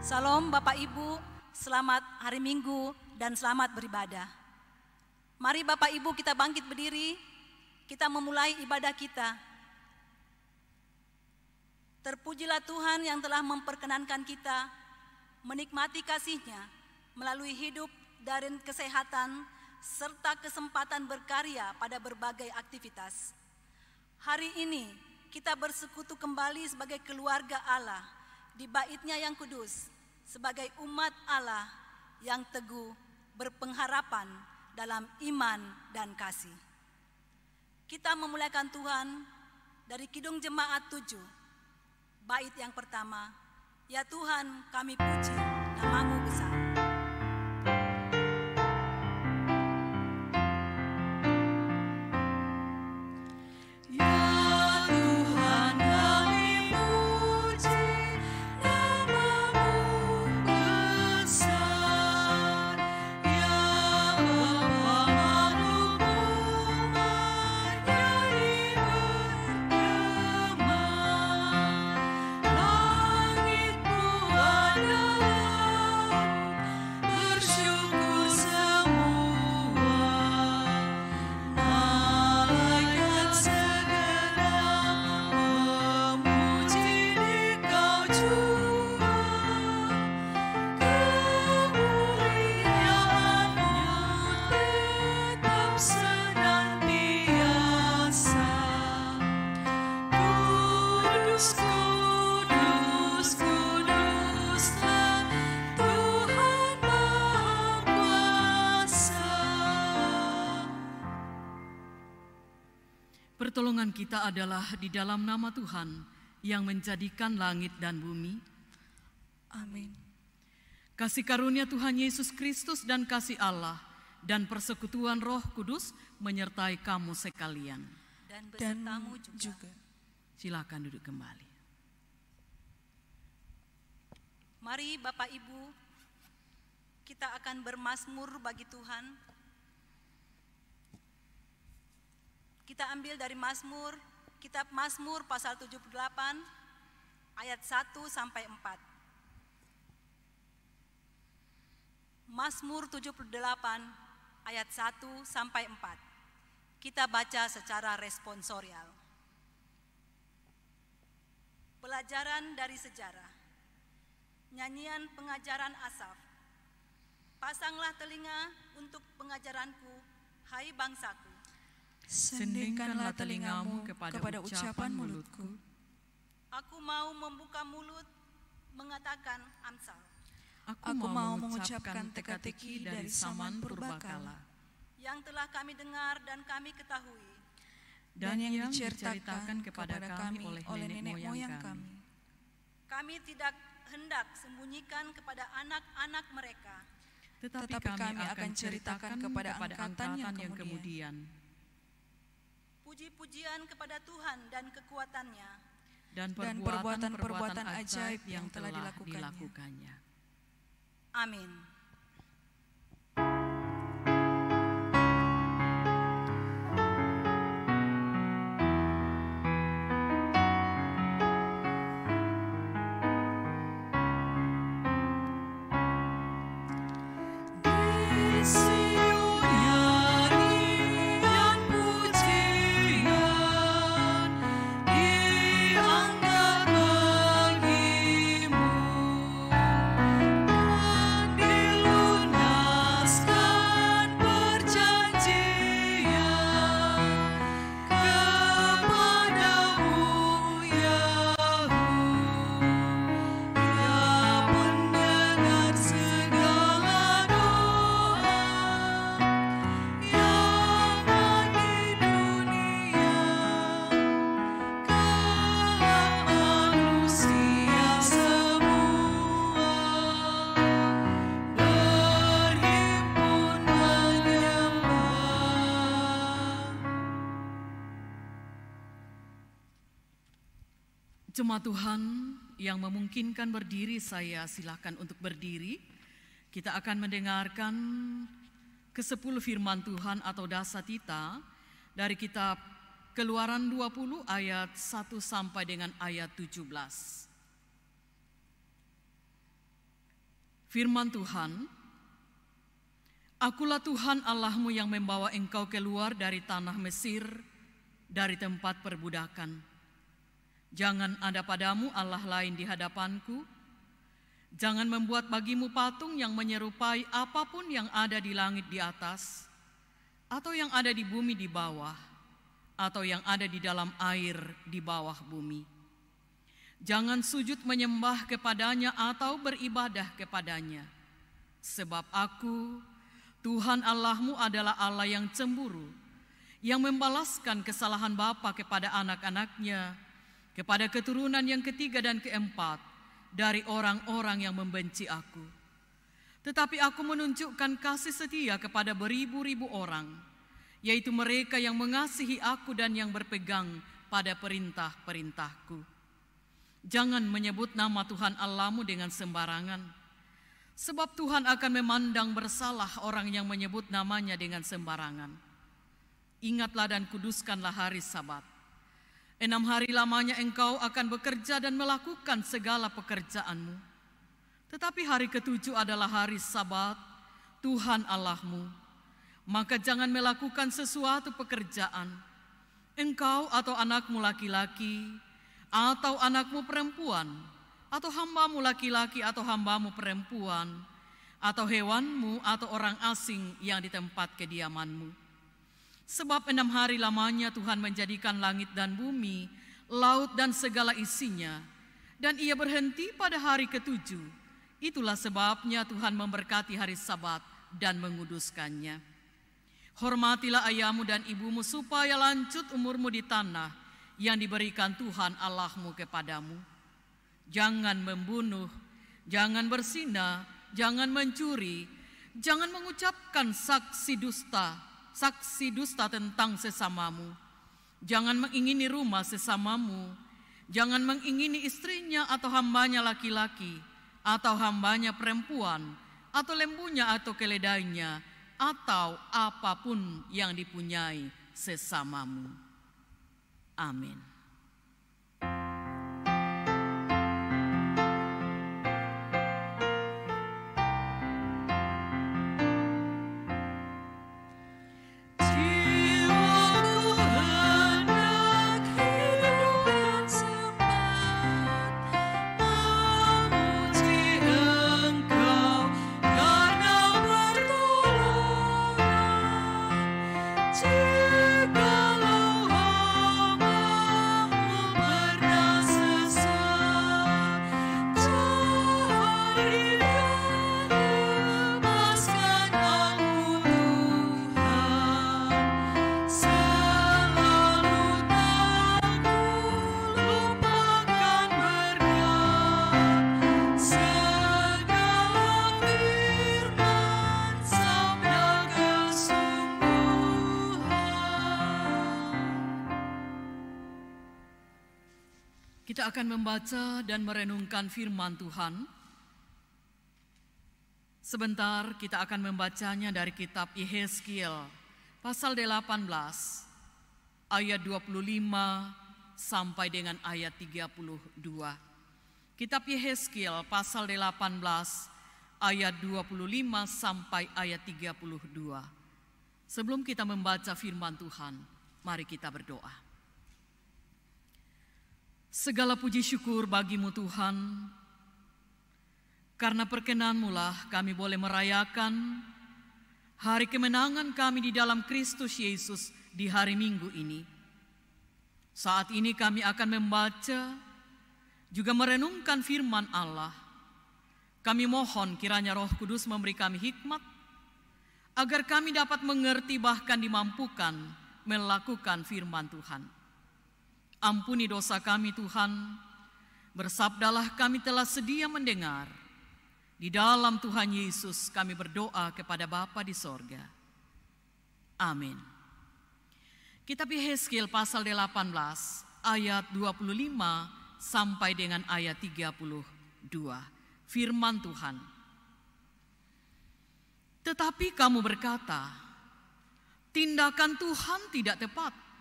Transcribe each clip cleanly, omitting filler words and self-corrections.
Salam Bapak Ibu, selamat hari Minggu dan selamat beribadah. Mari Bapak Ibu kita bangkit berdiri, kita memulai ibadah kita. Terpujilah Tuhan yang telah memperkenankan kita menikmati kasih-Nya melalui hidup dan kesehatan serta kesempatan berkarya pada berbagai aktivitas. Hari ini kita bersekutu kembali sebagai keluarga Allah di bait-Nya yang kudus, sebagai umat Allah yang teguh berpengharapan dalam iman dan kasih. Kita memuliakan Tuhan dari Kidung Jemaat 7, bait yang pertama, ya Tuhan kami puji nama-Mu besar. Pertolongan kita adalah di dalam nama Tuhan yang menjadikan langit dan bumi. Amin. Kasih karunia Tuhan Yesus Kristus dan kasih Allah dan persekutuan Roh Kudus menyertai kamu sekalian. Dan besertamu juga. Silakan duduk kembali. Mari Bapak Ibu, kita akan bermazmur bagi Tuhan. Kita ambil dari Mazmur, kitab Mazmur pasal 78 ayat 1 sampai 4. Mazmur 78 ayat 1 sampai 4. Kita baca secara responsorial. Pelajaran dari sejarah. Nyanyian pengajaran Asaf. Pasanglah telinga untuk pengajaranku, hai bangsaku. Sendingkanlah telingamu kepada ucapan mulutku. Aku mau membuka mulut mengatakan Amsal. Aku mau mengucapkan teka-teki dari zaman purbakala. Yang telah kami dengar dan kami ketahui. Dan yang diceritakan kepada kami oleh nenek moyang kami. Kami tidak hendak sembunyikan kepada anak-anak mereka. Tetapi kami akan ceritakan kepada angkatan yang kemudian. Puji-pujian kepada Tuhan dan kekuatan-Nya. Dan perbuatan-perbuatan ajaib yang telah dilakukannya. Amin. Jemaat Tuhan yang memungkinkan berdiri, saya silakan untuk berdiri. Kita akan mendengarkan ke-10 firman Tuhan atau dasatita dari kitab Keluaran 20 ayat 1 sampai dengan ayat 17. Firman Tuhan, "Akulah Tuhan Allahmu yang membawa engkau keluar dari tanah Mesir, dari tempat perbudakan. Jangan ada padamu Allah lain di hadapanku. Jangan membuat bagimu patung yang menyerupai apapun yang ada di langit di atas, atau yang ada di bumi di bawah, atau yang ada di dalam air di bawah bumi. Jangan sujud menyembah kepadanya atau beribadah kepadanya. Sebab aku, Tuhan Allahmu adalah Allah yang cemburu, yang membalaskan kesalahan bapa kepada anak-anaknya, kepada keturunan yang ketiga dan keempat dari orang-orang yang membenci aku. Tetapi aku menunjukkan kasih setia kepada beribu-ribu orang, yaitu mereka yang mengasihi aku dan yang berpegang pada perintah-perintahku. Jangan menyebut nama Tuhan Allahmu dengan sembarangan, sebab Tuhan akan memandang bersalah orang yang menyebut namanya dengan sembarangan. Ingatlah dan kuduskanlah hari Sabat. 6 hari lamanya engkau akan bekerja dan melakukan segala pekerjaanmu. Tetapi hari ke-7 adalah hari Sabat Tuhan Allahmu. Maka jangan melakukan sesuatu pekerjaan, engkau atau anakmu laki-laki, atau anakmu perempuan, atau hambamu laki-laki atau hambamu perempuan, atau hewanmu atau orang asing yang di tempat kediamanmu. Sebab 6 hari lamanya Tuhan menjadikan langit dan bumi, laut dan segala isinya, dan ia berhenti pada hari ke-7. Itulah sebabnya Tuhan memberkati hari Sabat dan menguduskannya. Hormatilah ayahmu dan ibumu supaya lanjut umurmu di tanah yang diberikan Tuhan Allahmu kepadamu. Jangan membunuh, jangan berzina, jangan mencuri, jangan mengucapkan saksi dusta tentang sesamamu. Jangan mengingini rumah sesamamu, jangan mengingini istrinya atau hambanya laki-laki, atau hambanya perempuan, atau lembunya atau keledainya, atau apapun yang dipunyai sesamamu. Amin. Kita akan membaca dan merenungkan firman Tuhan. Sebentar kita akan membacanya dari kitab Yehezkiel pasal 18 ayat 25 sampai dengan ayat 32. Kitab Yehezkiel pasal 18 ayat 25 sampai ayat 32. Sebelum kita membaca firman Tuhan, mari kita berdoa. Segala puji syukur bagimu Tuhan, karena perkenan-Mu lah kami boleh merayakan hari kemenangan kami di dalam Kristus Yesus di hari Minggu ini. Saat ini kami akan membaca, juga merenungkan firman Allah. Kami mohon kiranya Roh Kudus memberi kami hikmat, agar kami dapat mengerti bahkan dimampukan melakukan firman Tuhan. Ampuni dosa kami Tuhan, bersabdalah kami telah sedia mendengar. Di dalam Tuhan Yesus kami berdoa kepada Bapa di sorga. Amin. Kitab Yehezkiel pasal 18 ayat 25 sampai dengan ayat 32. Firman Tuhan. Tetapi kamu berkata, tindakan Tuhan tidak tepat.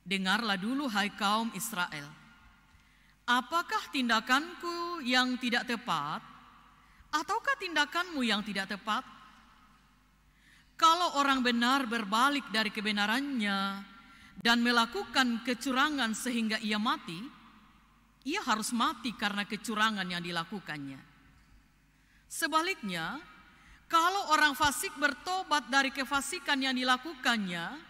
Dengarlah dulu hai kaum Israel. Apakah tindakanku yang tidak tepat Ataukah tindakanmu yang tidak tepat? Kalau orang benar berbalik dari kebenarannya dan melakukan kecurangan sehingga ia mati, ia harus mati karena kecurangan yang dilakukannya. Sebaliknya, kalau orang fasik bertobat dari kefasikan yang dilakukannya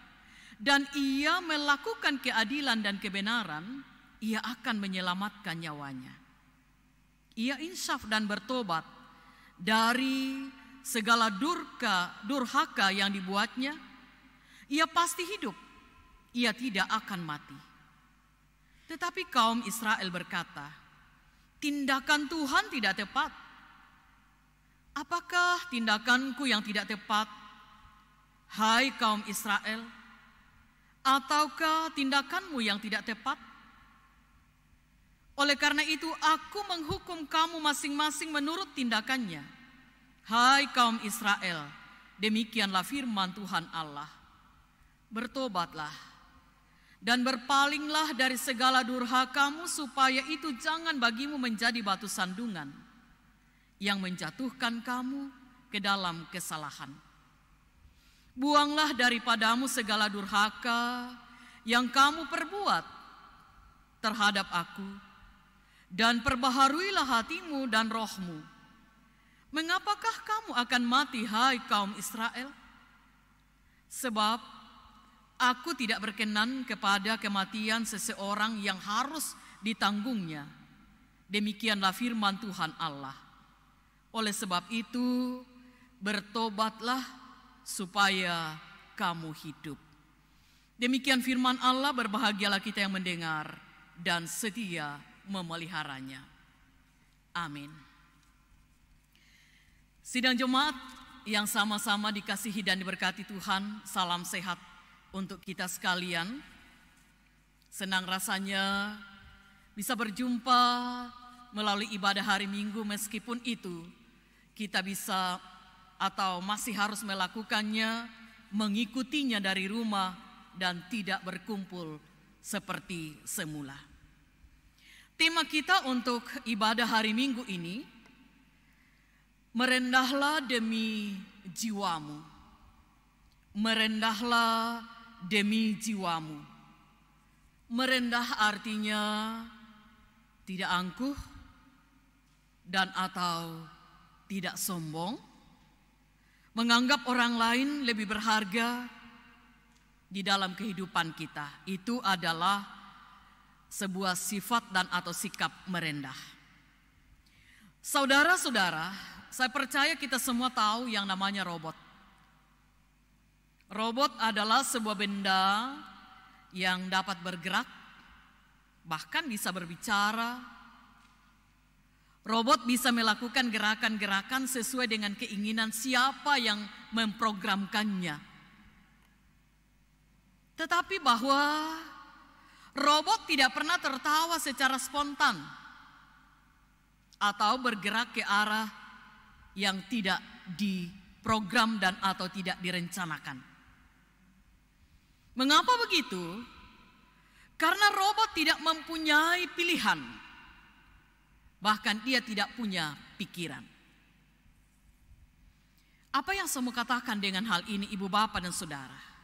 dan ia melakukan keadilan dan kebenaran, ia akan menyelamatkan nyawanya. Ia insaf dan bertobat dari segala durhaka yang dibuatnya. Ia pasti hidup, ia tidak akan mati. Tetapi kaum Israel berkata, tindakan Tuhan tidak tepat. Apakah tindakanku yang tidak tepat, hai kaum Israel? Ataukah tindakanmu yang tidak tepat? Oleh karena itu aku menghukum kamu masing-masing menurut tindakannya. Hai kaum Israel, demikianlah firman Tuhan Allah. Bertobatlah dan berpalinglah dari segala durhakamu supaya itu jangan bagimu menjadi batu sandungan yang menjatuhkan kamu ke dalam kesalahan. Buanglah daripadamu segala durhaka yang kamu perbuat terhadap aku, dan perbaharuilah hatimu dan rohmu. Mengapakah kamu akan mati, hai kaum Israel? Sebab aku tidak berkenan kepada kematian seseorang yang harus ditanggungnya. Demikianlah firman Tuhan Allah. Oleh sebab itu, bertobatlah supaya kamu hidup. Demikian firman Allah, berbahagialah kita yang mendengar dan setia memeliharanya. Amin. Sidang jemaat yang sama-sama dikasihi dan diberkati Tuhan, salam sehat untuk kita sekalian. Senang rasanya bisa berjumpa melalui ibadah hari Minggu, meskipun itu kita bisa atau masih harus melakukannya, mengikutinya dari rumah dan tidak berkumpul seperti semula. Tema kita untuk ibadah hari Minggu ini, merendahlah demi jiwamu. Merendahlah demi jiwamu. Merendah artinya tidak angkuh dan atau tidak sombong. Menganggap orang lain lebih berharga di dalam kehidupan kita. Itu adalah sebuah sifat dan atau sikap merendah. Saudara-saudara, saya percaya kita semua tahu yang namanya robot. Robot adalah sebuah benda yang dapat bergerak, bahkan bisa berbicara. Robot bisa melakukan gerakan-gerakan sesuai dengan keinginan siapa yang memprogramkannya. Tetapi bahwa robot tidak pernah tertawa secara spontan atau bergerak ke arah yang tidak diprogram dan atau tidak direncanakan. Mengapa begitu? Karena robot tidak mempunyai pilihan. Bahkan dia tidak punya pikiran. Apa yang saya mau katakan dengan hal ini, ibu bapak dan saudara?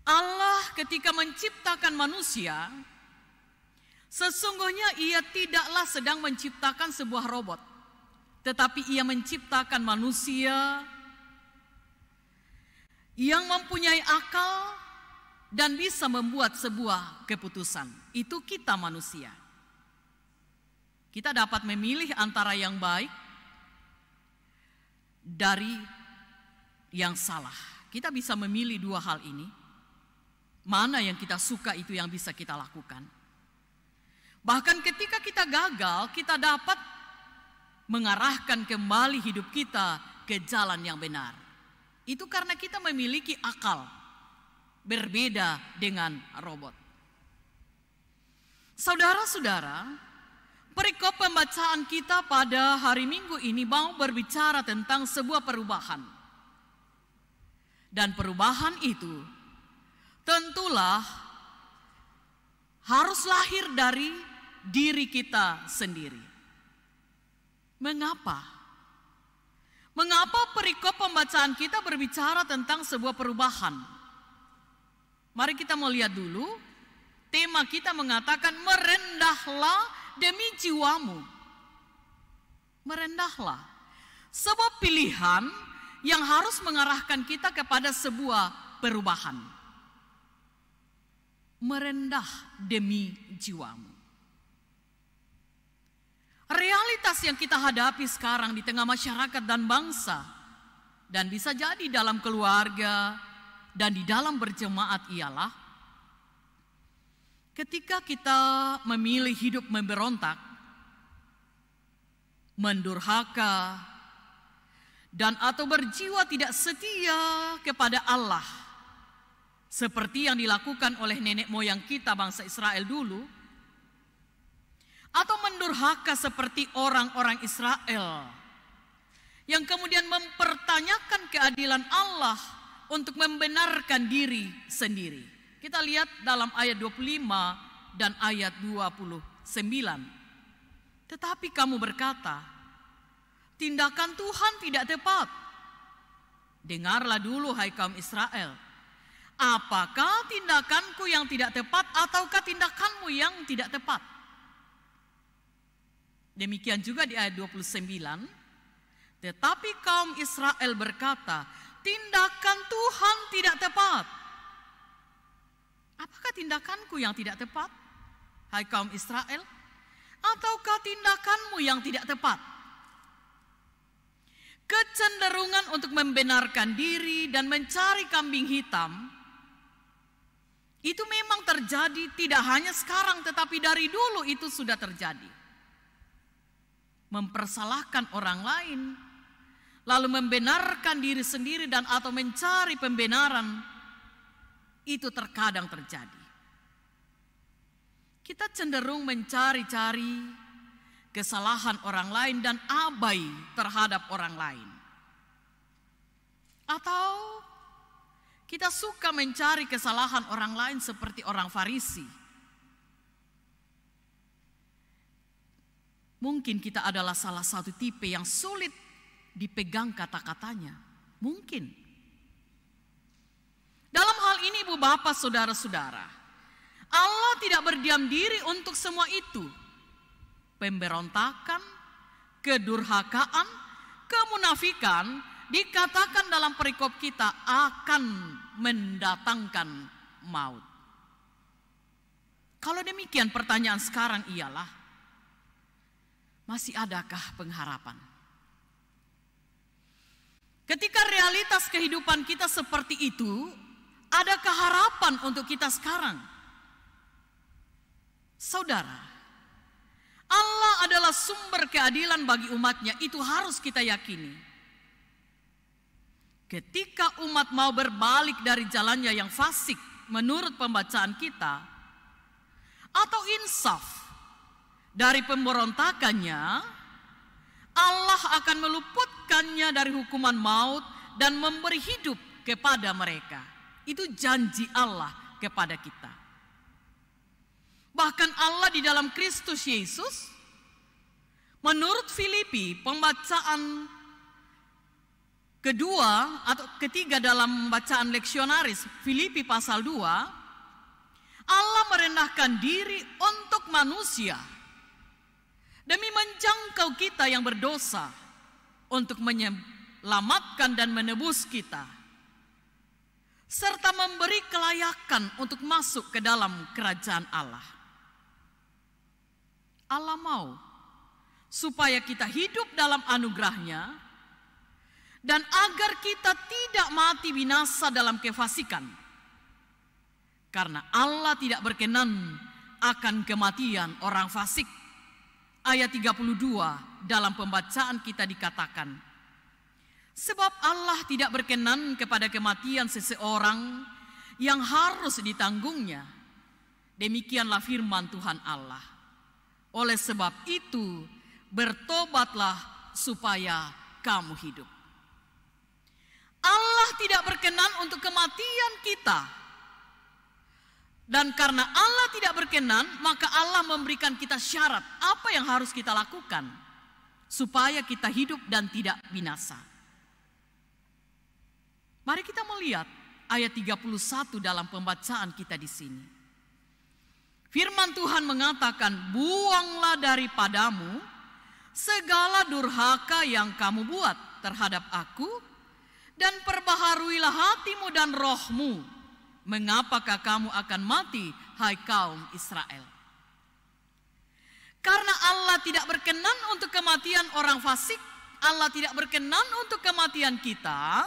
Allah ketika menciptakan manusia, sesungguhnya ia tidaklah sedang menciptakan sebuah robot, tetapi ia menciptakan manusia yang mempunyai akal dan bisa membuat sebuah keputusan. Itu kita manusia. Kita dapat memilih antara yang baik dari yang salah. Kita bisa memilih dua hal ini. Mana yang kita suka itu yang bisa kita lakukan. Bahkan ketika kita gagal, kita dapat mengarahkan kembali hidup kita ke jalan yang benar. Itu karena kita memiliki akal, berbeda dengan robot. Saudara-saudara, perikop pembacaan kita pada hari Minggu ini mau berbicara tentang sebuah perubahan. Dan perubahan itu tentulah harus lahir dari diri kita sendiri. Mengapa? Mengapa perikop pembacaan kita berbicara tentang sebuah perubahan? Mari kita mau lihat dulu. Tema kita mengatakan merendahlah demi jiwamu. Merendahlah. Sebuah pilihan yang harus mengarahkan kita kepada sebuah perubahan. Merendah demi jiwamu. Realitas yang kita hadapi sekarang di tengah masyarakat dan bangsa, dan bisa jadi dalam keluarga dan di dalam berjemaat ialah ketika kita memilih hidup memberontak, mendurhaka, dan atau berjiwa tidak setia kepada Allah, seperti yang dilakukan oleh nenek moyang kita bangsa Israel dulu, atau mendurhaka seperti orang-orang Israel yang kemudian mempertanyakan keadilan Allah untuk membenarkan diri sendiri. Kita lihat dalam ayat 25 dan ayat 29. Tetapi kamu berkata, tindakan Tuhan tidak tepat. Dengarlah dulu hai kaum Israel. Apakah tindakanku yang tidak tepat ataukah tindakanmu yang tidak tepat? Demikian juga di ayat 29. Tetapi kaum Israel berkata, tindakan Tuhan tidak tepat. Apakah tindakanku yang tidak tepat, hai kaum Israel? Ataukah tindakanmu yang tidak tepat? Kecenderungan untuk membenarkan diri dan mencari kambing hitam itu memang terjadi tidak hanya sekarang, tetapi dari dulu itu sudah terjadi. Mempersalahkan orang lain, lalu membenarkan diri sendiri dan atau mencari pembenaran, itu terkadang terjadi. Kita cenderung mencari-cari kesalahan orang lain dan abai terhadap orang lain. Atau kita suka mencari kesalahan orang lain seperti orang Farisi. Mungkin kita adalah salah satu tipe yang sulit dipegang kata-katanya. Mungkin. Dalam hal ini ibu bapak saudara-saudara, Allah tidak berdiam diri untuk semua itu. Pemberontakan, kedurhakaan, kemunafikan dikatakan dalam perikop kita akan mendatangkan maut. Kalau demikian pertanyaan sekarang ialah, masih adakah pengharapan? Ketika realitas kehidupan kita seperti itu, adakah harapan untuk kita sekarang? Saudara, Allah adalah sumber keadilan bagi umatnya, itu harus kita yakini. Ketika umat mau berbalik dari jalannya yang fasik menurut pembacaan kita, atau insaf dari pemberontakannya, Allah akan meluputkannya dari hukuman maut dan memberi hidup kepada mereka. Itu janji Allah kepada kita. Bahkan Allah di dalam Kristus Yesus, menurut Filipi, pembacaan kedua atau ketiga dalam bacaan leksionaris Filipi pasal 2, Allah merendahkan diri untuk manusia demi menjangkau kita yang berdosa, untuk menyelamatkan dan menebus kita, serta memberi kelayakan untuk masuk ke dalam kerajaan Allah. Allah mau supaya kita hidup dalam anugerahnya dan agar kita tidak mati binasa dalam kefasikan. Karena Allah tidak berkenan akan kematian orang fasik. Ayat 32 dalam pembacaan kita dikatakan, sebab Allah tidak berkenan kepada kematian seseorang yang harus ditanggungnya. Demikianlah firman Tuhan Allah. Oleh sebab itu, bertobatlah supaya kamu hidup. Allah tidak berkenan untuk kematian kita. Dan karena Allah tidak berkenan, maka Allah memberikan kita syarat apa yang harus kita lakukan. supaya kita hidup dan tidak binasa. Mari kita melihat ayat 31 dalam pembacaan kita di sini. Firman Tuhan mengatakan, buanglah daripadamu segala durhaka yang kamu buat terhadap aku, dan perbaharuilah hatimu dan rohmu. Mengapakah kamu akan mati, hai kaum Israel? Karena Allah tidak berkenan untuk kematian orang fasik, Allah tidak berkenan untuk kematian kita,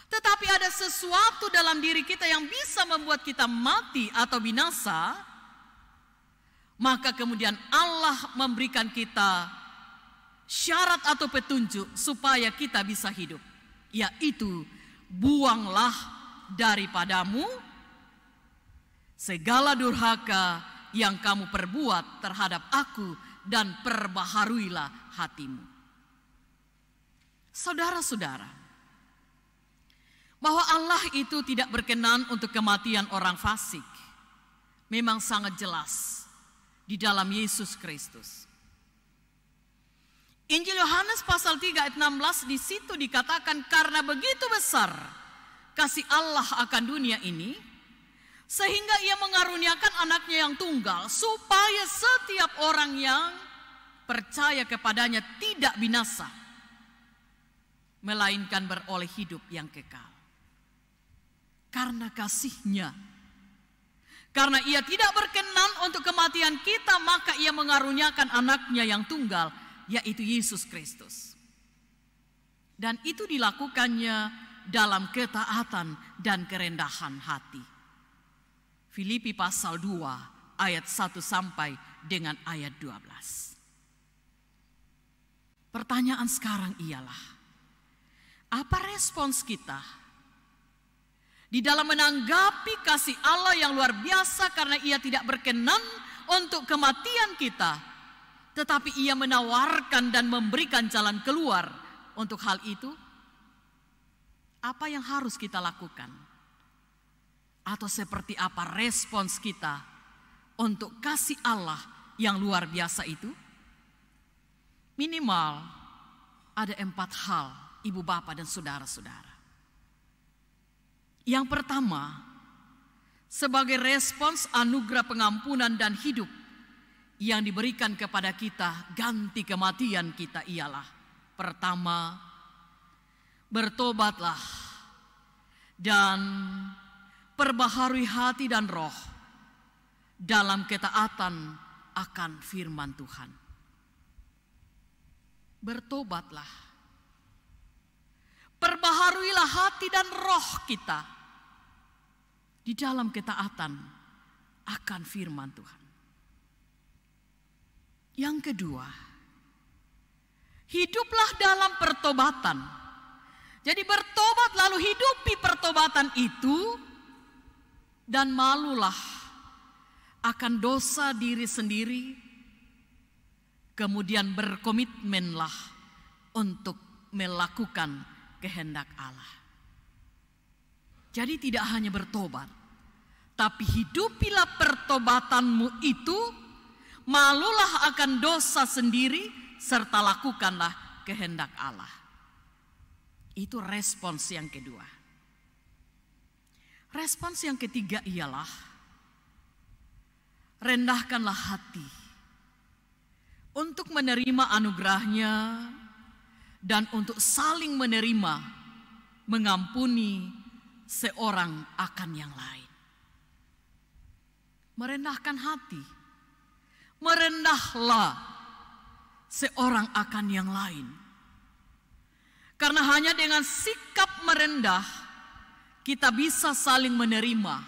tetapi ada sesuatu dalam diri kita yang bisa membuat kita mati atau binasa, maka kemudian Allah memberikan kita syarat atau petunjuk supaya kita bisa hidup, yaitu buanglah daripadamu segala durhaka yang kamu perbuat terhadap aku, dan perbaharuilah hatimu. Saudara-saudara, bahwa Allah itu tidak berkenan untuk kematian orang fasik memang sangat jelas di dalam Yesus Kristus. Injil Yohanes pasal 3 ayat 16 di situ dikatakan, karena begitu besar kasih Allah akan dunia ini, sehingga ia mengaruniakan anaknya yang tunggal, supaya setiap orang yang percaya kepadanya tidak binasa, melainkan beroleh hidup yang kekal. Karena kasih-Nya, karena ia tidak berkenan untuk kematian kita, maka ia mengaruniakan anaknya yang tunggal, yaitu Yesus Kristus. Dan itu dilakukannya dalam ketaatan dan kerendahan hati. Filipi pasal 2 ayat 1 sampai dengan ayat 12. Pertanyaan sekarang ialah, apa respons kita di dalam menanggapi kasih Allah yang luar biasa, karena ia tidak berkenan untuk kematian kita, tetapi ia menawarkan dan memberikan jalan keluar untuk hal itu? Apa yang harus kita lakukan? Atau seperti apa respons kita untuk kasih Allah yang luar biasa itu? Minimal ada 4 hal, ibu bapak dan saudara-saudara. Yang pertama, sebagai respons anugerah pengampunan dan hidup yang diberikan kepada kita ganti kematian kita ialah, pertama, bertobatlah dan perbaharui hati dan roh dalam ketaatan akan firman Tuhan. Bertobatlah, perbaharuilah hati dan roh kita di dalam ketaatan akan firman Tuhan. Yang kedua, hiduplah dalam pertobatan. Jadi bertobat lalu hidupi pertobatan itu, dan malulah akan dosa diri sendiri, kemudian berkomitmenlah untuk melakukan kehendak Allah. Jadi tidak hanya bertobat, tapi hidupilah pertobatanmu itu, malulah akan dosa sendiri, serta lakukanlah kehendak Allah. Itu respons yang kedua. Respons yang ketiga ialah, rendahkanlah hati untuk menerima anugerahnya dan untuk saling menerima, mengampuni seorang akan yang lain. Merendahkan hati, merendahlah seorang akan yang lain. Karena hanya dengan sikap merendah kita bisa saling menerima,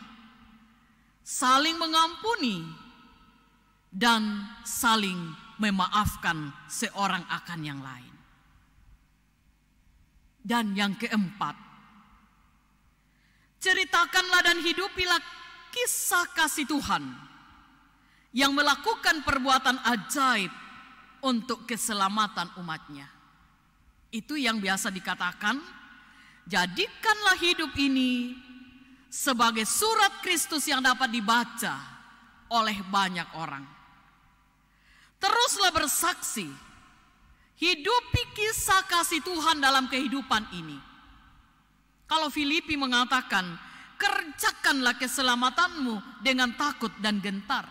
saling mengampuni, dan saling memaafkan seorang akan yang lain. Dan yang keempat, ceritakanlah dan hidupilah kisah kasih Tuhan yang melakukan perbuatan ajaib untuk keselamatan umatnya. Itu yang biasa dikatakan, jadikanlah hidup ini sebagai surat Kristus yang dapat dibaca oleh banyak orang. Teruslah bersaksi Hidupi kisah kasih Tuhan dalam kehidupan ini. Kalau Filipi mengatakan, kerjakanlah keselamatanmu dengan takut dan gentar.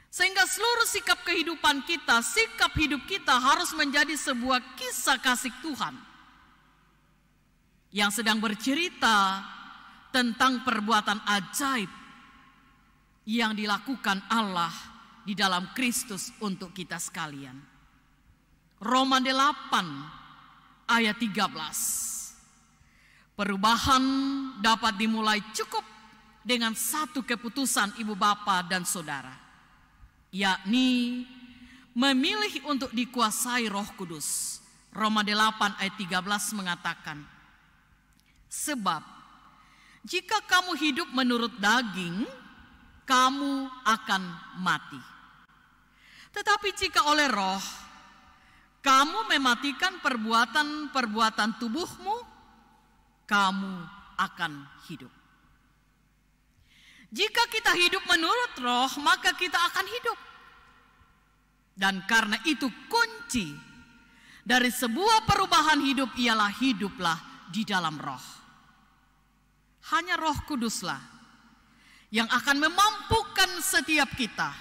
Sehingga seluruh sikap kehidupan kita, sikap hidup kita harus menjadi sebuah kisah kasih Tuhan yang sedang bercerita tentang perbuatan ajaib yang dilakukan Allah di dalam Kristus untuk kita sekalian. Roma 8 ayat 13. Perubahan dapat dimulai cukup dengan satu keputusan ibu bapa dan saudara, yakni memilih untuk dikuasai Roh Kudus. Roma 8 ayat 13 mengatakan, sebab jika kamu hidup menurut daging, kamu akan mati. Tetapi jika oleh Roh, kamu mematikan perbuatan-perbuatan tubuhmu, kamu akan hidup. Jika kita hidup menurut Roh, maka kita akan hidup. Dan karena itu kunci dari sebuah perubahan hidup ialah hiduplah di dalam Roh. Hanya Roh Kuduslah yang akan memampukan setiap kita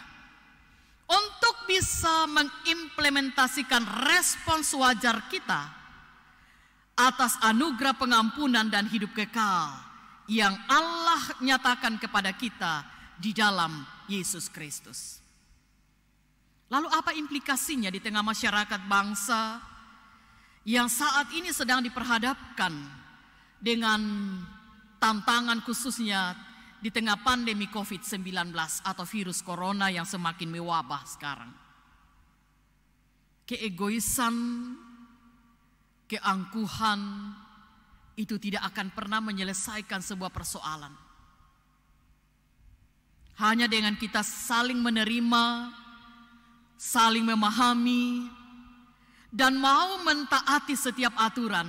untuk bisa mengimplementasikan respons wajar kita atas anugerah pengampunan dan hidup kekal yang Allah nyatakan kepada kita di dalam Yesus Kristus. Lalu apa implikasinya di tengah masyarakat bangsa yang saat ini sedang diperhadapkan dengan tantangan khususnya di tengah pandemi COVID-19 atau virus corona yang semakin mewabah sekarang? Keegoisan, keangkuhan itu tidak akan pernah menyelesaikan sebuah persoalan. Hanya dengan kita saling menerima, saling memahami, dan mau mentaati setiap aturan,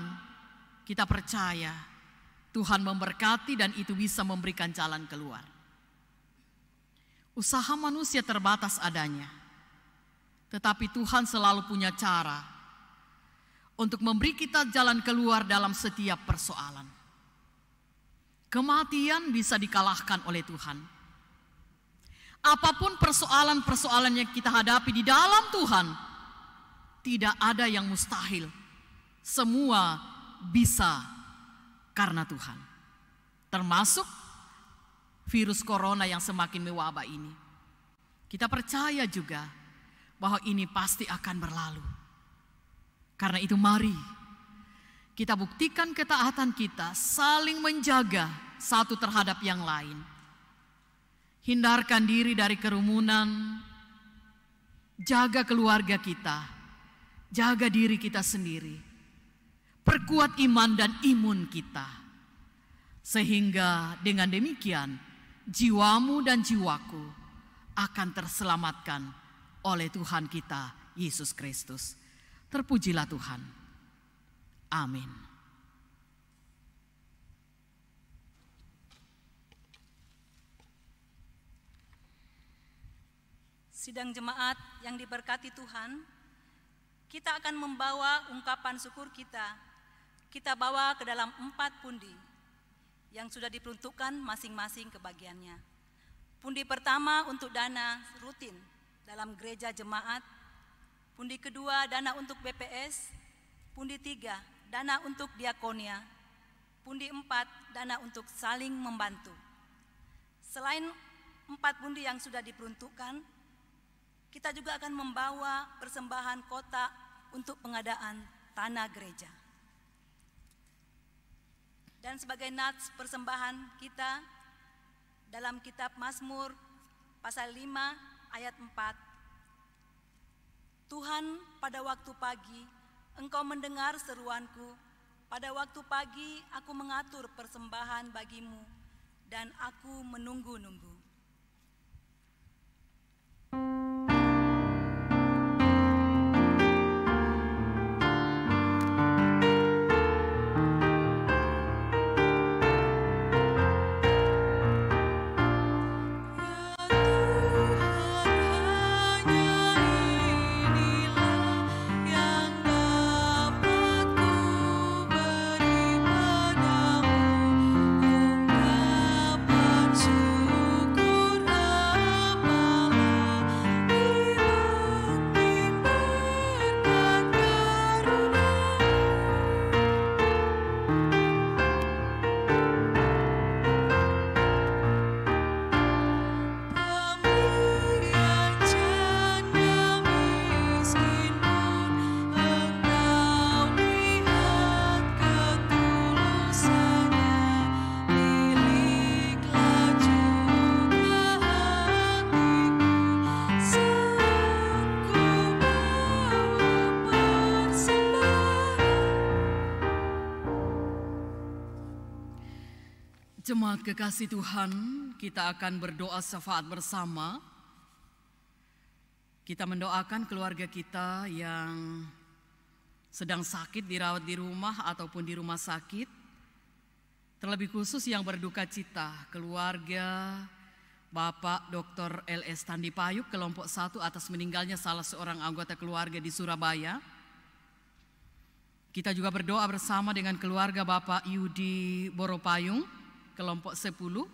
kita percaya Tuhan memberkati dan itu bisa memberikan jalan keluar. Usaha manusia terbatas adanya, tetapi Tuhan selalu punya cara untuk memberi kita jalan keluar dalam setiap persoalan. Kematian bisa dikalahkan oleh Tuhan. Apapun persoalan-persoalan yang kita hadapi di dalam Tuhan, tidak ada yang mustahil. Semua bisa karena Tuhan. Termasuk virus corona yang semakin mewabah ini. Kita percaya juga bahwa ini pasti akan berlalu. Karena itu mari kita buktikan ketaatan kita, saling menjaga satu terhadap yang lain. Hindarkan diri dari kerumunan, jaga keluarga kita, jaga diri kita sendiri. Perkuat iman dan imun kita. Sehingga dengan demikian jiwamu dan jiwaku akan terselamatkan oleh Tuhan kita Yesus Kristus. Terpujilah Tuhan. Amin. Sidang jemaat yang diberkati Tuhan, kita akan membawa ungkapan syukur kita bawa ke dalam 4 pundi yang sudah diperuntukkan masing-masing ke bagiannya. Pundi pertama untuk dana rutin dalam gereja jemaat, pundi kedua dana untuk BPS, pundi 3 dana untuk diakonia, pundi 4 dana untuk saling membantu. Selain 4 pundi yang sudah diperuntukkan, kita juga akan membawa persembahan kotak untuk pengadaan tanah gereja. Dan sebagai nats persembahan kita dalam kitab Mazmur pasal 5 ayat 4. Tuhan, pada waktu pagi Engkau mendengar seruanku, pada waktu pagi aku mengatur persembahan bagimu dan aku menunggu-nunggu. Tuhan, hanya inilah Jemaat kekasih Tuhan, kita akan berdoa syafaat bersama. Kita mendoakan keluarga kita yang sedang sakit, dirawat di rumah ataupun di rumah sakit. Terlebih khusus yang berduka cita, keluarga Bapak Dr. LS Tandi Payuk, kelompok 1 atas meninggalnya salah seorang anggota keluarga di Surabaya. Kita juga berdoa bersama dengan keluarga Bapak Yudi Boropayung, kelompok 10,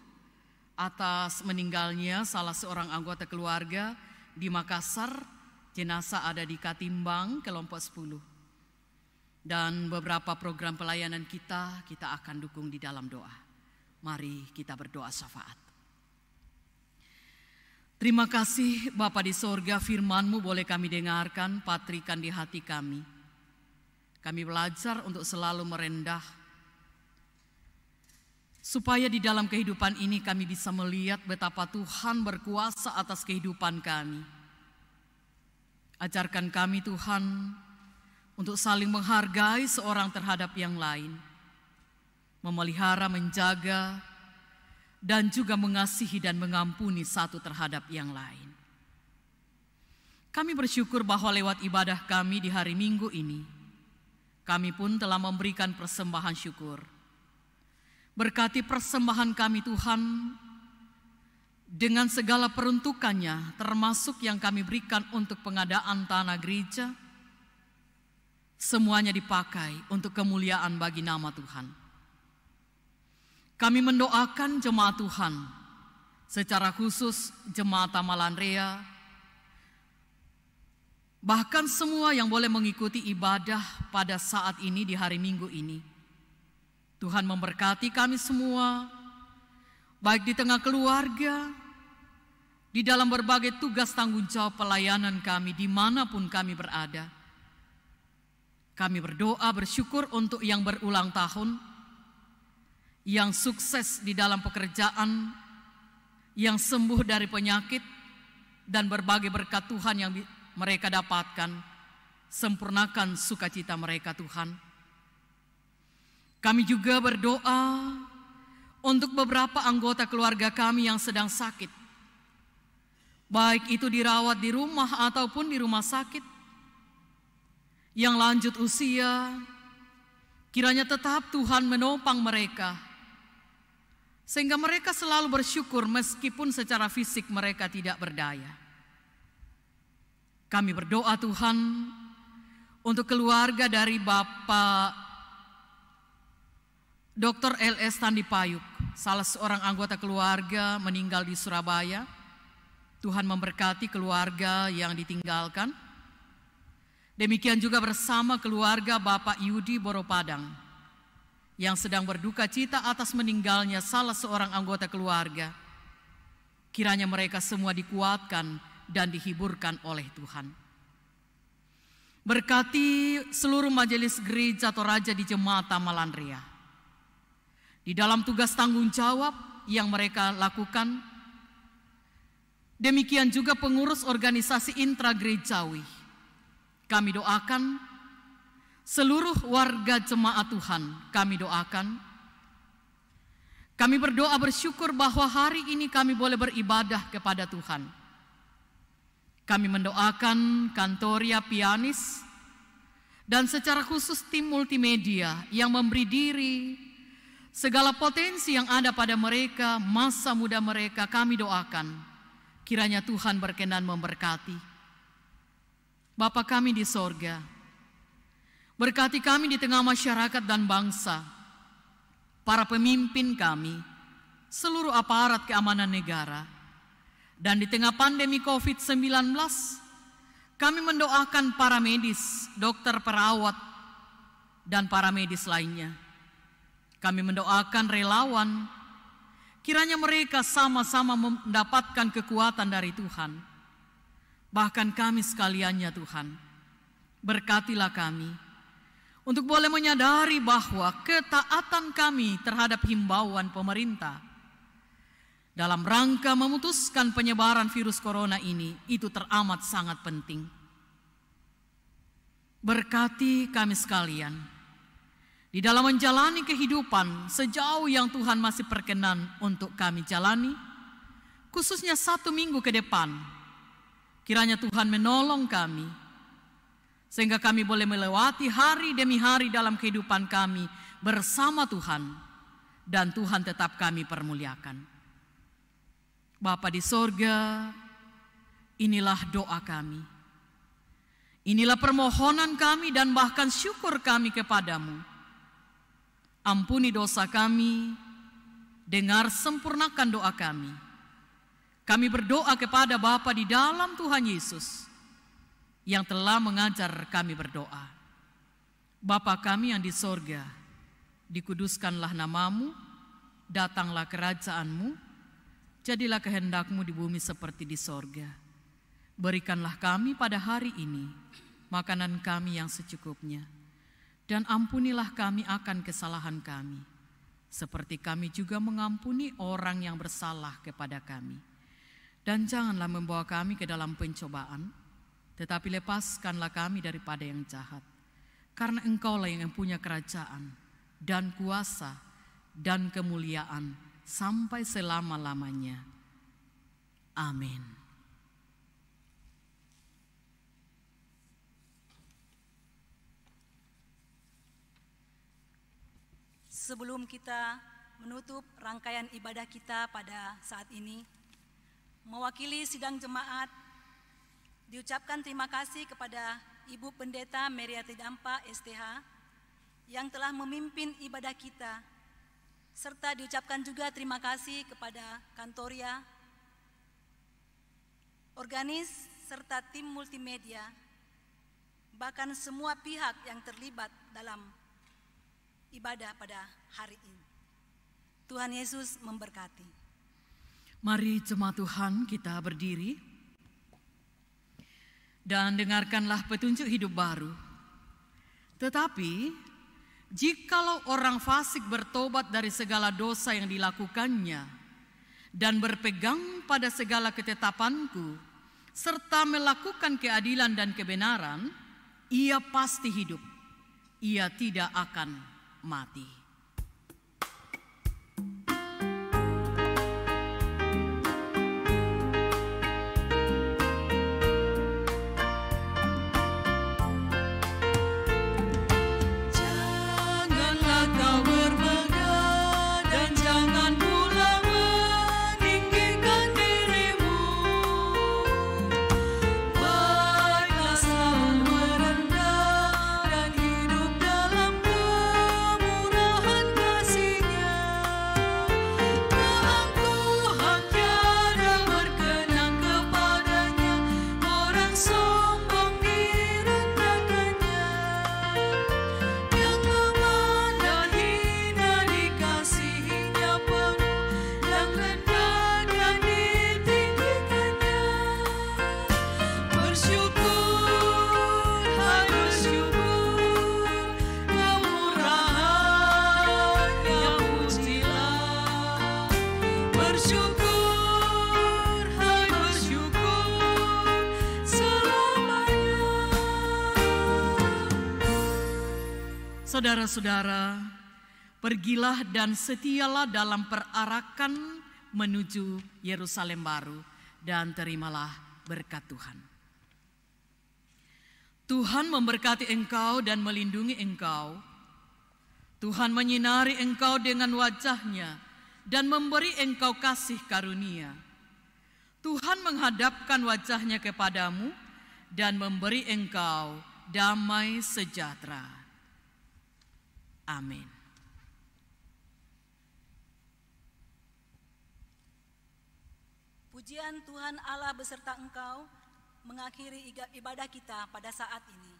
atas meninggalnya salah seorang anggota keluarga di Makassar, jenazah ada di Katimbang, kelompok 10. Dan beberapa program pelayanan kita akan dukung di dalam doa. Mari kita berdoa syafaat. Terima kasih Bapa di sorga, firman-Mu boleh kami dengarkan, patrikan di hati kami. Kami belajar untuk selalu merendah, supaya di dalam kehidupan ini kami bisa melihat betapa Tuhan berkuasa atas kehidupan kami. Ajarkan kami Tuhan untuk saling menghargai seorang terhadap yang lain, memelihara, menjaga, dan juga mengasihi dan mengampuni satu terhadap yang lain. Kami bersyukur bahwa lewat ibadah kami di hari Minggu ini, kami pun telah memberikan persembahan syukur. Berkati persembahan kami Tuhan dengan segala peruntukannya, termasuk yang kami berikan untuk pengadaan tanah gereja, semuanya dipakai untuk kemuliaan bagi nama Tuhan. Kami mendoakan jemaat Tuhan, secara khusus jemaat Tamalanrea, bahkan semua yang boleh mengikuti ibadah pada saat ini di hari Minggu ini. Tuhan memberkati kami semua, baik di tengah keluarga, di dalam berbagai tugas tanggung jawab pelayanan kami dimanapun kami berada. Kami berdoa bersyukur untuk yang berulang tahun, yang sukses di dalam pekerjaan, yang sembuh dari penyakit, dan berbagai berkat Tuhan yang mereka dapatkan. Sempurnakan sukacita mereka Tuhan. Kami juga berdoa untuk beberapa anggota keluarga kami yang sedang sakit, baik itu dirawat di rumah ataupun di rumah sakit, yang lanjut usia, kiranya tetap Tuhan menopang mereka, sehingga mereka selalu bersyukur meskipun secara fisik mereka tidak berdaya. Kami berdoa Tuhan untuk keluarga dari Bapak Dr. LS Tandi Payuk, salah seorang anggota keluarga meninggal di Surabaya. Tuhan memberkati keluarga yang ditinggalkan. Demikian juga bersama keluarga Bapak Yudi Boropadang yang sedang berduka cita atas meninggalnya salah seorang anggota keluarga. Kiranya mereka semua dikuatkan dan dihiburkan oleh Tuhan. Berkati seluruh majelis gereja Toraja di Jemaat Tamalanrea di dalam tugas tanggung jawab yang mereka lakukan. Demikian juga pengurus organisasi intragerejawi. Kami doakan seluruh warga jemaat Tuhan, kami doakan. Kami berdoa bersyukur bahwa hari ini kami boleh beribadah kepada Tuhan. Kami mendoakan Kantoria Pianis dan secara khusus tim multimedia yang memberi diri, segala potensi yang ada pada mereka, masa muda mereka, kami doakan. Kiranya Tuhan berkenan memberkati. Bapa kami di sorga, berkati kami di tengah masyarakat dan bangsa, para pemimpin kami, seluruh aparat keamanan negara, dan di tengah pandemi COVID-19, kami mendoakan para medis, dokter, perawat, dan para medis lainnya. Kami mendoakan relawan, kiranya mereka sama-sama mendapatkan kekuatan dari Tuhan. Bahkan kami sekaliannya Tuhan, berkatilah kami untuk boleh menyadari bahwa ketaatan kami terhadap himbauan pemerintah dalam rangka memutuskan penyebaran virus corona ini, itu teramat sangat penting. Berkati kami sekalian, di dalam menjalani kehidupan sejauh yang Tuhan masih perkenan untuk kami jalani, khususnya 1 minggu ke depan. Kiranya Tuhan menolong kami, sehingga kami boleh melewati hari demi hari dalam kehidupan kami bersama Tuhan, dan Tuhan tetap kami permuliakan. Bapa di sorga, inilah doa kami. Inilah permohonan kami dan bahkan syukur kami kepadamu. Ampuni dosa kami, dengar sempurnakan doa kami. Kami berdoa kepada Bapa di dalam Tuhan Yesus yang telah mengajar kami berdoa. Bapa kami yang di sorga, dikuduskanlah namamu, datanglah kerajaanmu, jadilah kehendakmu di bumi seperti di sorga. Berikanlah kami pada hari ini makanan kami yang secukupnya, dan ampunilah kami akan kesalahan kami, seperti kami juga mengampuni orang yang bersalah kepada kami. Dan janganlah membawa kami ke dalam pencobaan, tetapi lepaskanlah kami daripada yang jahat. Karena Engkaulah yang punya kerajaan dan kuasa dan kemuliaan sampai selama-lamanya. Amin. Sebelum kita menutup rangkaian ibadah kita pada saat ini, mewakili sidang jemaat, diucapkan terima kasih kepada Ibu Pendeta Meriati Dampa STH yang telah memimpin ibadah kita, serta diucapkan juga terima kasih kepada Kantoria, organis, serta tim multimedia, bahkan semua pihak yang terlibat dalam ibadah pada hari ini. Tuhan Yesus memberkati. Mari jemaat Tuhan kita berdiri dan dengarkanlah petunjuk hidup baru. Tetapi jikalau orang fasik bertobat dari segala dosa yang dilakukannya dan berpegang pada segala ketetapanku serta melakukan keadilan dan kebenaran, ia pasti hidup, ia tidak akan mati. Janganlah kau bermegah dan jangan pula meninggikan dirimu. Baiklah selalu merendah dan hidup dalam kemurahan kasih-Nya. Keangkuhan tiada berkenan kepadanya, orang sombong direndahkannya. Yang lemah dan hina dikasihi-Nya penuh, yang rendah dan ditinggikannya. Bersyukur, hai bersyukur, kemurahan yang pujilah. Bersyukur, hai bersyukur, selamanya. Saudara-saudara, pergilah dan setialah dalam perarakan menuju Yerusalem baru dan terimalah berkat Tuhan. Tuhan memberkati engkau dan melindungi engkau. Tuhan menyinari engkau dengan wajah-Nya dan memberi engkau kasih karunia. Tuhan menghadapkan wajah-Nya kepadamu dan memberi engkau damai sejahtera. Amin. Pujian Tuhan Allah beserta engkau mengakhiri ibadah kita pada saat ini.